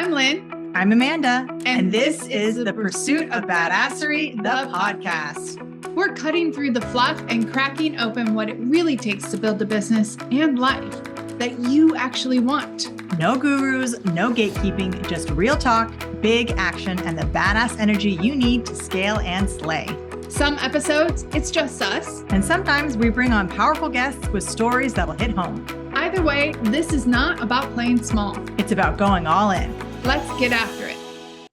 I'm Lynn. I'm Amanda. And this is the Pursuit of Badasserie, the podcast. We're cutting through the fluff and cracking open what it really takes to build a business and life that you actually want. No gurus, no gatekeeping, just real talk, big action, and the badass energy you need to scale and slay. Some episodes, it's just us. And sometimes we bring on powerful guests with stories that'll hit home. Either way, this is not about playing small. It's about going all in. Let's get after it.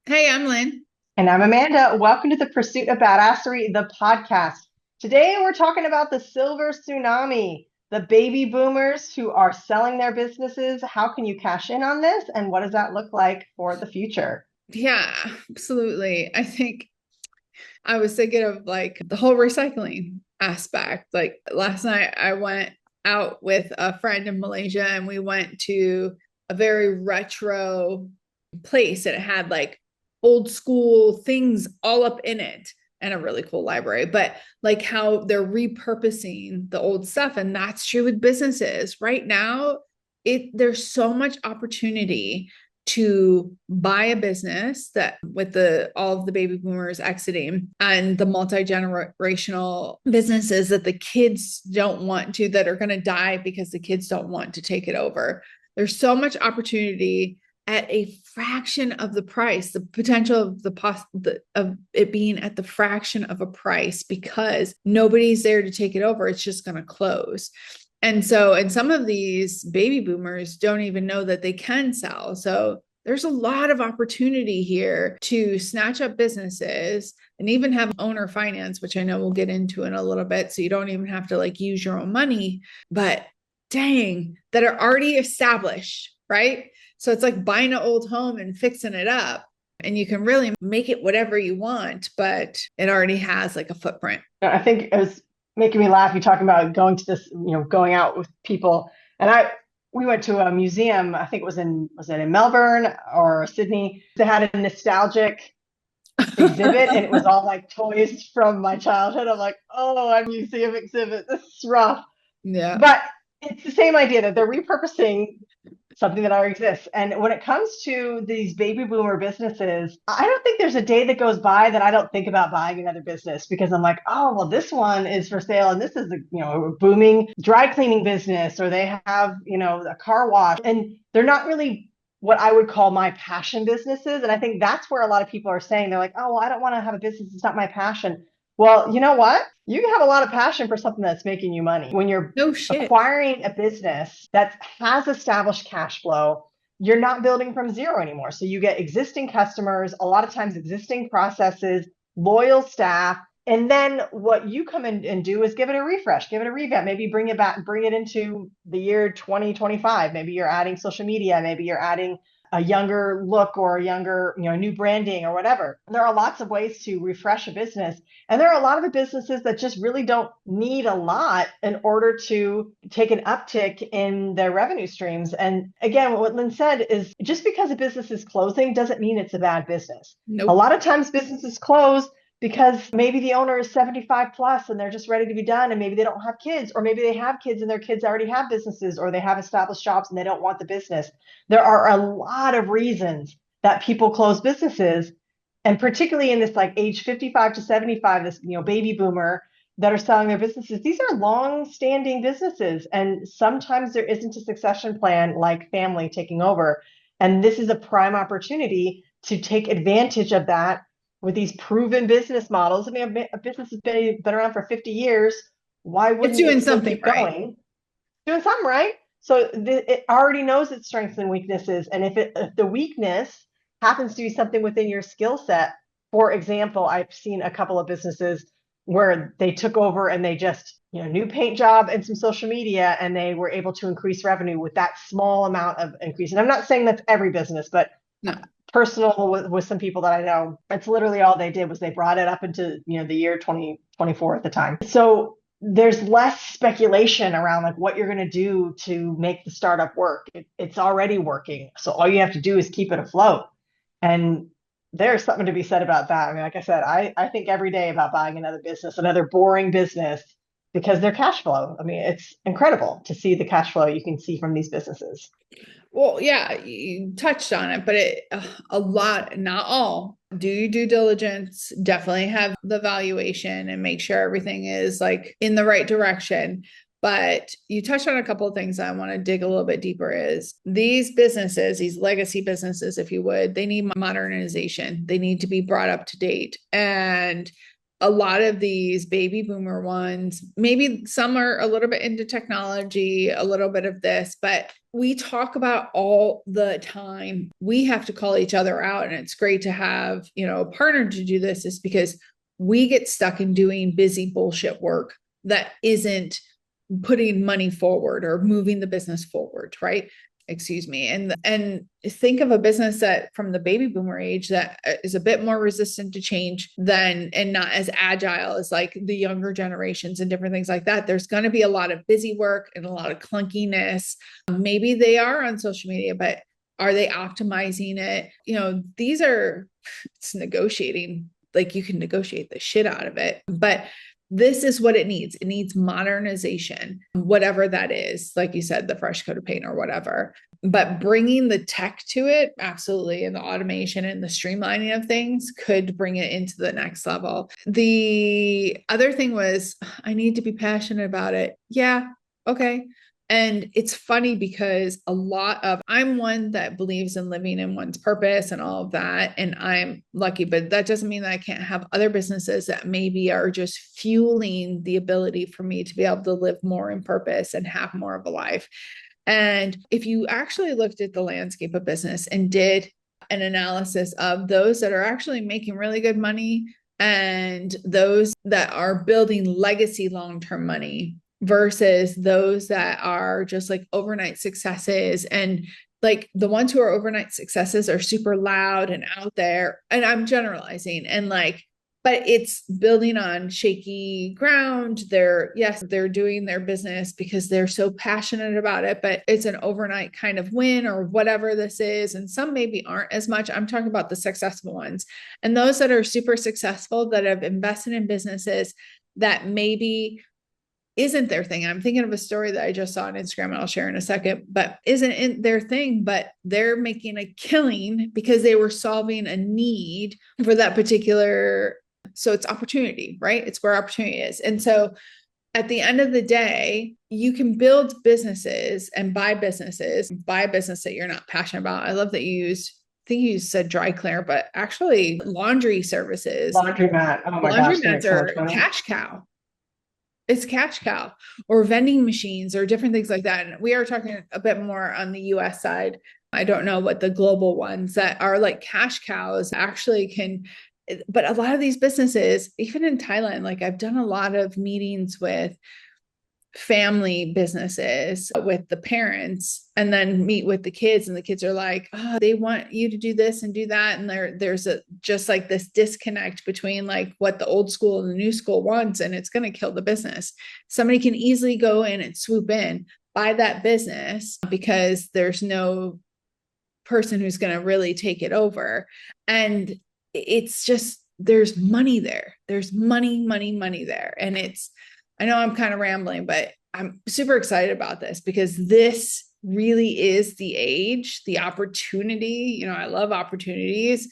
Hey, I'm Lynn. And I'm Amanda. Welcome to the Pursuit of Badasserie, the podcast. Today, we're talking about the silver tsunami, the baby boomers who are selling their businesses. How can you cash in on this? And what does that look like for the future? Yeah, absolutely. I think I was thinking of like the whole recycling aspect. Like last night, I went out with a friend in Malaysia and we went to a very retro place and it had like old school things all up in it and a really cool library, but like how they're repurposing the old stuff. And that's true with businesses right now. There's so much opportunity to buy a business that with all of the baby boomers exiting and the multi-generational businesses that the kids don't want to, that are going to die because the kids don't want to take it over. There's so much opportunity at a fraction of the price, the potential of it being at the fraction of a price because nobody's there to take it over. It's just going to close. And some of these baby boomers don't even know that they can sell. So there's a lot of opportunity here to snatch up businesses and even have owner finance, which I know we'll get into in a little bit. So you don't even have to like use your own money, but dang, that are already established, right? So it's like buying an old home and fixing it up. And you can really make it whatever you want, but it already has like a footprint. I think it was making me laugh. You talking about going to this, going out with people. And we went to a museum. I think was it in Melbourne or Sydney? They had a nostalgic exhibit and it was all like toys from my childhood. I'm like, oh, a museum exhibit. This is rough. Yeah. But it's the same idea that they're repurposing something that already exists. And when it comes to these baby boomer businesses, I don't think there's a day that goes by that I don't think about buying another business because I'm like, oh, well, this one is for sale. And this is a booming dry cleaning business, or they have, a car wash, and they're not really what I would call my passion businesses. And I think that's where a lot of people are saying, they're like, oh, well, I don't want to have a business. It's not my passion. Well, you know what? You can have a lot of passion for something that's making you money. When you're acquiring a business that has established cash flow, you're not building from zero anymore. So you get existing customers, a lot of times existing processes, loyal staff. And then what you come in and do is give it a refresh, give it a revamp, maybe bring it back, bring it into the year 2025. Maybe you're adding social media, maybe you're adding a younger look or a younger, new branding or whatever. There are lots of ways to refresh a business. And there are a lot of the businesses that just really don't need a lot in order to take an uptick in their revenue streams. And again, what Lynn said is just because a business is closing doesn't mean it's a bad business. Nope. A lot of times businesses close because maybe the owner is 75 plus and they're just ready to be done. And maybe they don't have kids, or maybe they have kids and their kids already have businesses, or they have established jobs and they don't want the business. There are a lot of reasons that people close businesses. And particularly in this like age 55 to 75, this, baby boomer that are selling their businesses, these are long-standing businesses. And sometimes there isn't a succession plan like family taking over. And this is a prime opportunity to take advantage of that with these proven business models. I mean, a business has been around for 50 years. Why wouldn't it doing still something keep going? Doing something right. So it already knows its strengths and weaknesses. And if the weakness happens to be something within your skill set, for example, I've seen a couple of businesses where they took over and they just, new paint job and some social media, and they were able to increase revenue with that small amount of increase. And I'm not saying that's every business, but no. Personal with some people that I know, it's literally all they did was they brought it up into, the year 2024 at the time. So there's less speculation around like what you're going to do to make the startup work. It's already working. So all you have to do is keep it afloat. And there's something to be said about that. I mean, like I said, I think every day about buying another business, another boring business because their cash flow. I mean, it's incredible to see the cash flow you can see from these businesses. Well, yeah, you touched on it, but a lot, not all, do your due diligence, definitely have the valuation and make sure everything is like in the right direction. But you touched on a couple of things I want to dig a little bit deeper is these businesses, these legacy businesses, if you would, they need modernization. They need to be brought up to date. And a lot of these baby boomer ones, maybe some are a little bit into technology, a little bit of this, but we talk about all the time. We have to call each other out. And it's great to have, a partner to do this, is because we get stuck in doing busy bullshit work that isn't putting money forward or moving the business forward, right? Excuse me. And think of a business that from the baby boomer age that is a bit more resistant to change than, and not as agile as like the younger generations and different things like that. There's going to be a lot of busy work and a lot of clunkiness. Maybe they are on social media, but are they optimizing it? It's negotiating. Like you can negotiate the shit out of it, but this is what it needs. It needs modernization, whatever that is. Like you said, the fresh coat of paint or whatever, but bringing the tech to it, absolutely. And the automation and the streamlining of things could bring it into the next level. The other thing was, I need to be passionate about it. Yeah. Okay. And it's funny because I'm one that believes in living in one's purpose and all of that. And I'm lucky, but that doesn't mean that I can't have other businesses that maybe are just fueling the ability for me to be able to live more in purpose and have more of a life. And if you actually looked at the landscape of business and did an analysis of those that are actually making really good money and those that are building legacy long-term money, versus those that are just like overnight successes, and like the ones who are overnight successes are super loud and out there, and I'm generalizing, and like, but it's building on shaky ground. They're doing their business because they're so passionate about it, but it's an overnight kind of win or whatever this is. And some maybe aren't as much. I'm talking about the successful ones, and those that are super successful that have invested in businesses that maybe isn't their thing. I'm thinking of a story that I just saw on Instagram and I'll share in a second, but isn't their thing, but they're making a killing because they were solving a need for that particular. So it's opportunity, right? It's where opportunity is. And so at the end of the day, you can build businesses and buy a business that you're not passionate about. I love that I think you said dry cleaner, but actually laundry services. Laundromat. Oh my gosh. Laundromats are cash cow. It's cash cow, or vending machines or different things like that. And we are talking a bit more on the US side. I don't know what the global ones that are like cash cows actually can, but a lot of these businesses, even in Thailand, like I've done a lot of meetings with family businesses with the parents and then meet with the kids, and the kids are like, oh, they want you to do this and do that, and there's just like this disconnect between like what the old school and the new school wants, and it's going to kill the business. Somebody can easily go in and swoop in, buy that business because there's no person who's going to really take it over, and it's just, there's money there. There's money there. And I know I'm kind of rambling, but I'm super excited about this because this really is the age, the opportunity. I love opportunities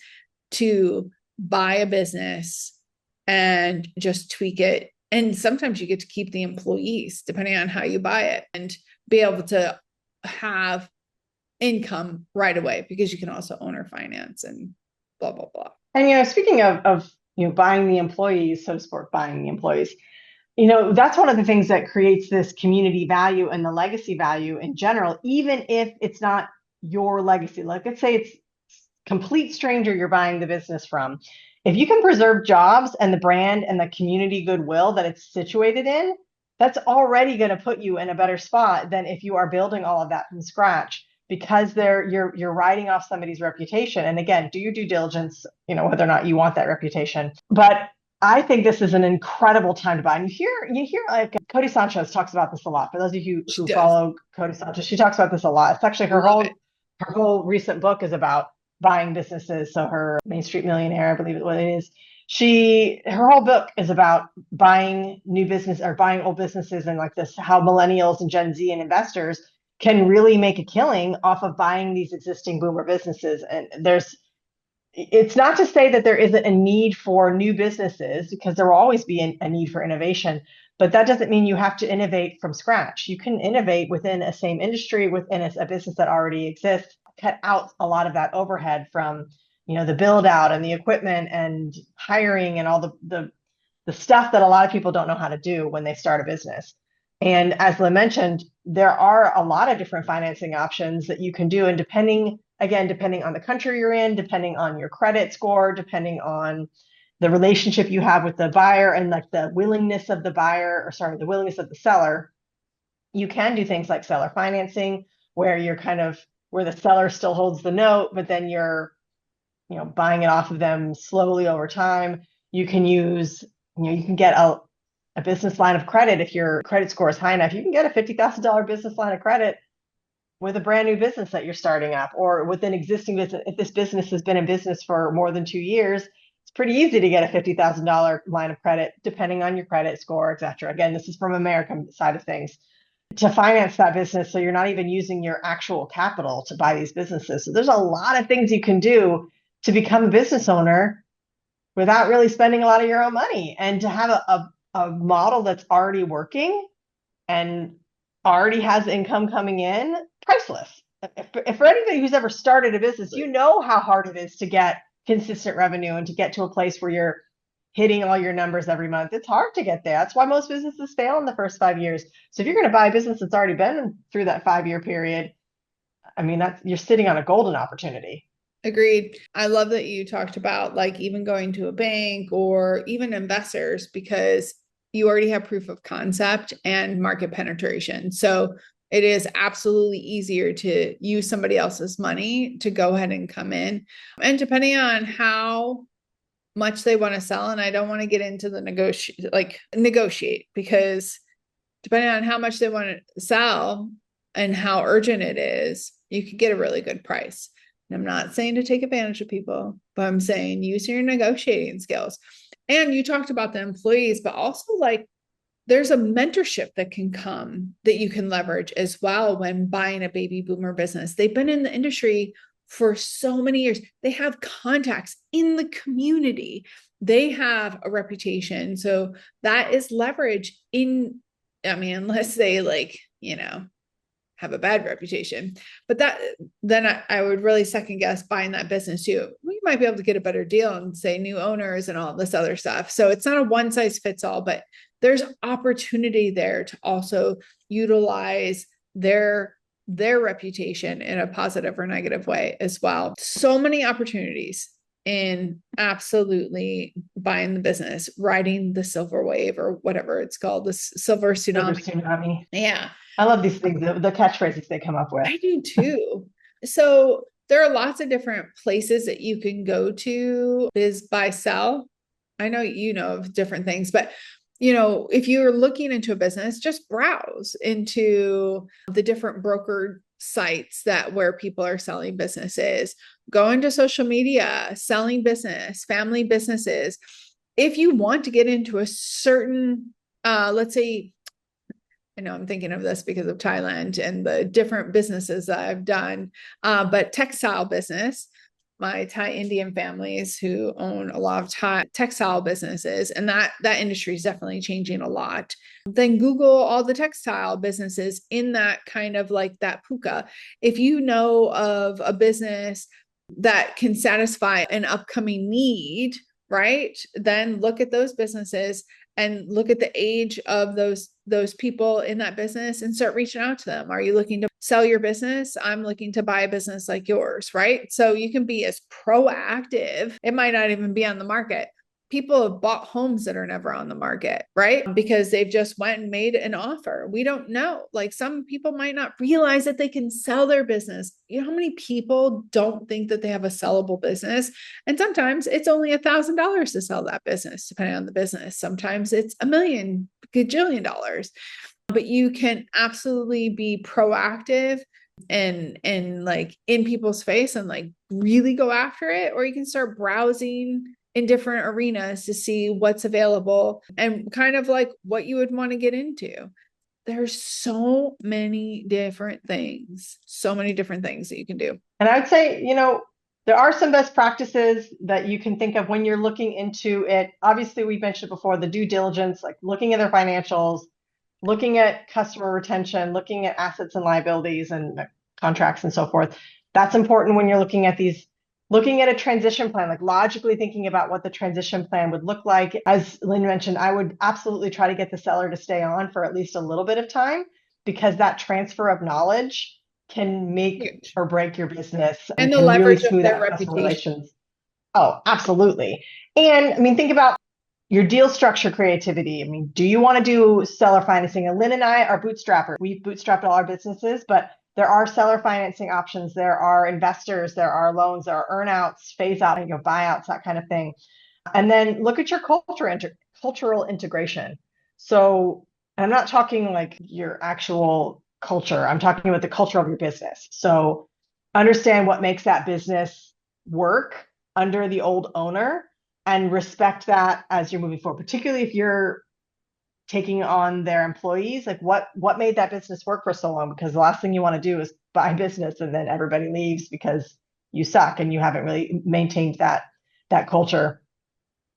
to buy a business and just tweak it. And sometimes you get to keep the employees depending on how you buy it and be able to have income right away, because you can also owner finance and blah, blah, blah. And, speaking of buying the employees, so to speak, buying the employees, that's one of the things that creates this community value and the legacy value in general, even if it's not your legacy. Like, let's say it's complete stranger you're buying the business from. If you can preserve jobs and the brand and the community goodwill that it's situated in, that's already going to put you in a better spot than if you are building all of that from scratch, because you're writing off somebody's reputation. And again, do your due diligence, whether or not you want that reputation. But I think this is an incredible time to buy. And you hear like Cody Sanchez talks about this a lot. For those of you who follow Cody Sanchez, she talks about this a lot. It's actually her whole recent book is about buying businesses. So her Main Street Millionaire, I believe is what it is. Her whole book is about buying new business or buying old businesses, and like this, how millennials and Gen Z and investors can really make a killing off of buying these existing boomer businesses. And it's not to say that there isn't a need for new businesses, because there will always be a need for innovation, but that doesn't mean you have to innovate from scratch. You can innovate within a same industry, within a business that already exists, cut out a lot of that overhead from, the build out and the equipment and hiring and all the stuff that a lot of people don't know how to do when they start a business. And as Lynn mentioned, there are a lot of different financing options that you can do. And depending on the country you're in, depending on your credit score, depending on the relationship you have with the buyer and like the willingness of the the willingness of the seller, you can do things like seller financing, where where the seller still holds the note, but then you're, buying it off of them slowly over time. You can you can get a business line of credit. If your credit score is high enough, you can get a $50,000 business line of credit with a brand new business that you're starting up, or with an existing business. If this business has been in business for more than 2 years, it's pretty easy to get a $50,000 line of credit, depending on your credit score, et cetera. Again, this is from American side of things, to finance that business. So you're not even using your actual capital to buy these businesses. So there's a lot of things you can do to become a business owner without really spending a lot of your own money, and to have a model that's already working and already has income coming in. Priceless. If for anybody who's ever started a business, you know how hard it is to get consistent revenue and to get to a place where you're hitting all your numbers every month. It's hard to get there. That's why most businesses fail in the first 5 years. So if you're going to buy a business that's already been through that 5-year period, I mean, you're sitting on a golden opportunity. Agreed. I love that you talked about like even going to a bank or even investors, because you already have proof of concept and market penetration. So it is absolutely easier to use somebody else's money to go ahead and come in. And depending on how much they want to sell, and I don't want to get into the negotiate, because depending on how much they want to sell and how urgent it is, you could get a really good price. And I'm not saying to take advantage of people, but I'm saying use your negotiating skills. And you talked about the employees, but also like there's a mentorship that can come that you can leverage as well when buying a baby boomer business. They've been in the industry for so many years. They have contacts in the community. They have a reputation. So that is leverage unless they have a bad reputation, but then I would really second guess buying that business too. We might be able to get a better deal and say new owners and all this other stuff. So it's not a one size fits all, but there's opportunity there to also utilize their reputation in a positive or negative way as well. So many opportunities in absolutely buying the business, riding the silver wave or whatever it's called, the silver tsunami. Yeah. I love these things, the catchphrases they come up with. I do too. So there are lots of different places that you can go to biz buy sell. I know you know of different things, but if you're looking into a business, just browse into the different broker sites where people are selling businesses. Go into social media, selling business, family businesses. If you want to get into a certain, let's say, I know I'm thinking of this because of Thailand and the different businesses that I've done, but textile business, my Thai Indian families who own a lot of Thai textile businesses, and that industry is definitely changing a lot. Then Google all the textile businesses in that kind of like that puka. If you know of a business that can satisfy an upcoming need, right? Then look at those businesses and look at the age of those people in that business and start reaching out to them. Are you looking to sell your business? I'm looking to buy a business like yours, right? So you can be as proactive. It might not even be on the market. People have bought homes that are never on the market, right? Because they've just went and made an offer. We don't know. Like some people might not realize that they can sell their business. You know how many people don't think that they have a sellable business? And sometimes it's only $1,000 to sell that business, depending on the business. Sometimes it's $1 million, gajillion dollars. But you can absolutely be proactive and like in people's face and like really go after it, or you can start browsing in different arenas to see what's available and kind of like what you would want to get into. There's so many different things that you can do. And I would say, there are some best practices that you can think of when you're looking into it. Obviously, we mentioned before the due diligence, like looking at their financials, looking at customer retention, looking at assets and liabilities and contracts and so forth. That's important when you're looking at a transition plan, like logically thinking about what the transition plan would look like. As Lynn mentioned, I would absolutely try to get the seller to stay on for at least a little bit of time, because that transfer of knowledge can make or break your business and the can really leverage of smooth their out customer reputation. relations. Oh, absolutely. And I mean, think about your deal structure creativity. I mean, do you want to do seller financing? And Lynn and I are bootstrappers. We've bootstrapped all our businesses, but there are seller financing options. There are investors, there are loans, there are earnouts, phase out, buyouts, that kind of thing. And then look at your cultural integration. So I'm not talking like your actual culture. I'm talking about the culture of your business. So understand what makes that business work under the old owner and respect that as you're moving forward, particularly if you're taking on their employees. Like what made that business work for so long? Because the last thing you want to do is buy a business and then everybody leaves because you suck and you haven't really maintained that culture.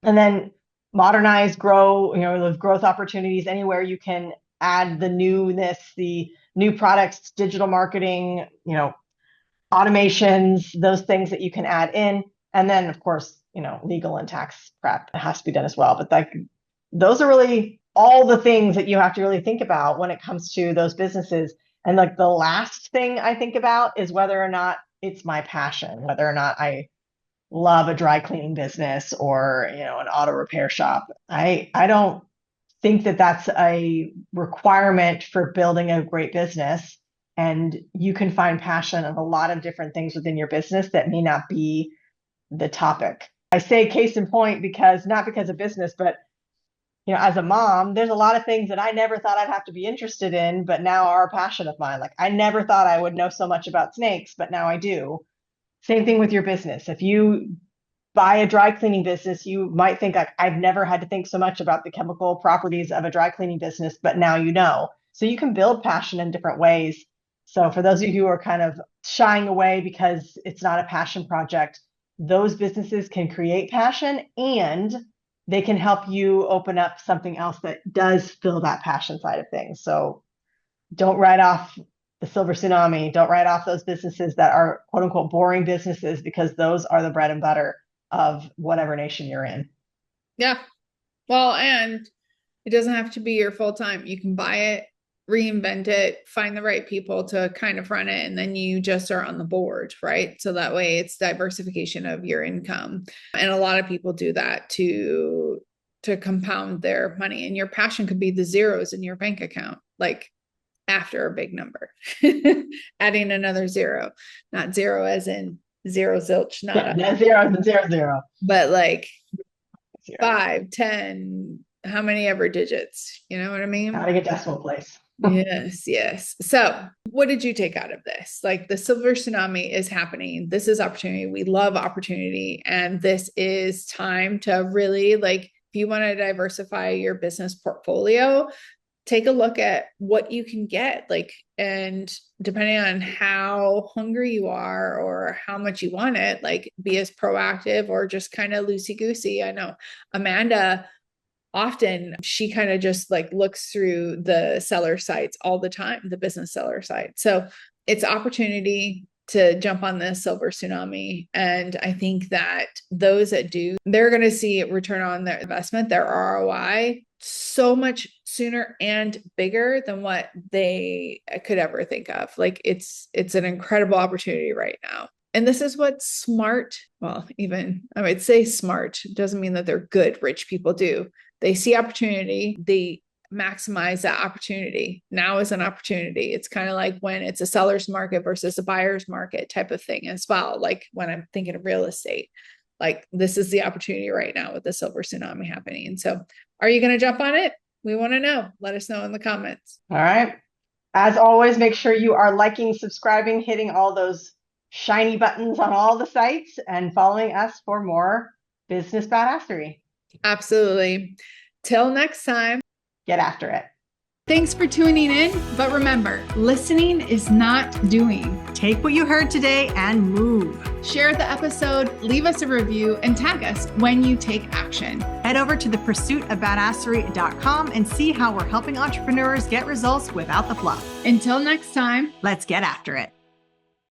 And then modernize, grow, those growth opportunities anywhere you can add the newness, the new products, digital marketing, automations, those things that you can add in. And then of course, legal and tax prep has to be done as well. But those are really all the things that you have to really think about when it comes to those businesses. And like the last thing I think about is whether or not it's my passion, whether or not I love a dry cleaning business or, an auto repair shop. I don't think that that's a requirement for building a great business. And you can find passion in a lot of different things within your business that may not be the topic. I say case in point not because of business, but as a mom, there's a lot of things that I never thought I'd have to be interested in, but now are a passion of mine. Like I never thought I would know so much about snakes, but now I do. Same thing with your business. If you buy a dry cleaning business, you might think like, I've never had to think so much about the chemical properties of a dry cleaning business, but now you know. So you can build passion in different ways. So for those of you who are kind of shying away because it's not a passion project, those businesses can create passion and they can help you open up something else that does fill that passion side of things. So don't write off the silver tsunami. Don't write off those businesses that are quote unquote boring businesses, because those are the bread and butter of whatever nation you're in. Yeah. Well, and it doesn't have to be your full time. You can buy it, reinvent it, find the right people to kind of run it, and then you just are on the board, right? So that way it's diversification of your income. And a lot of people do that to compound their money. And your passion could be the zeros in your bank account, like after a big number, adding another zero, not zero as in zero zilch, not zero, but like 5, 10, how many ever digits, you know what I mean? Gotta get decimal place. Yes. So what did you take out of this? Like the silver tsunami is happening. This is opportunity. We love opportunity. And this is time to really, like, if you want to diversify your business portfolio, take a look at what you can get, like, and depending on how hungry you are or how much you want it, like be as proactive or just kind of loosey-goosey. I know Amanda, often she kind of just like looks through the seller sites all the time, the business seller site. So it's opportunity to jump on this silver tsunami. And I think that those that do, they're going to see return on their investment, their ROI, so much sooner and bigger than what they could ever think of. Like it's an incredible opportunity right now. And this is what smart, well, even I would say smart, doesn't mean that they're good rich people do. They see opportunity, they maximize that opportunity. Now is an opportunity. It's kind of like when it's a seller's market versus a buyer's market type of thing as well. Like when I'm thinking of real estate, like this is the opportunity right now with the silver tsunami happening. So are you going to jump on it? We want to know. Let us know in the comments. All right. As always, make sure you are liking, subscribing, hitting all those shiny buttons on all the sites and following us for more business badasserie. Absolutely. Till next time. Get after it. Thanks for tuning in. But remember, listening is not doing. Take what you heard today and move. Share the episode, leave us a review, and tag us when you take action. Head over to thepursuitofbadasserie.com and see how we're helping entrepreneurs get results without the fluff. Until next time, let's get after it.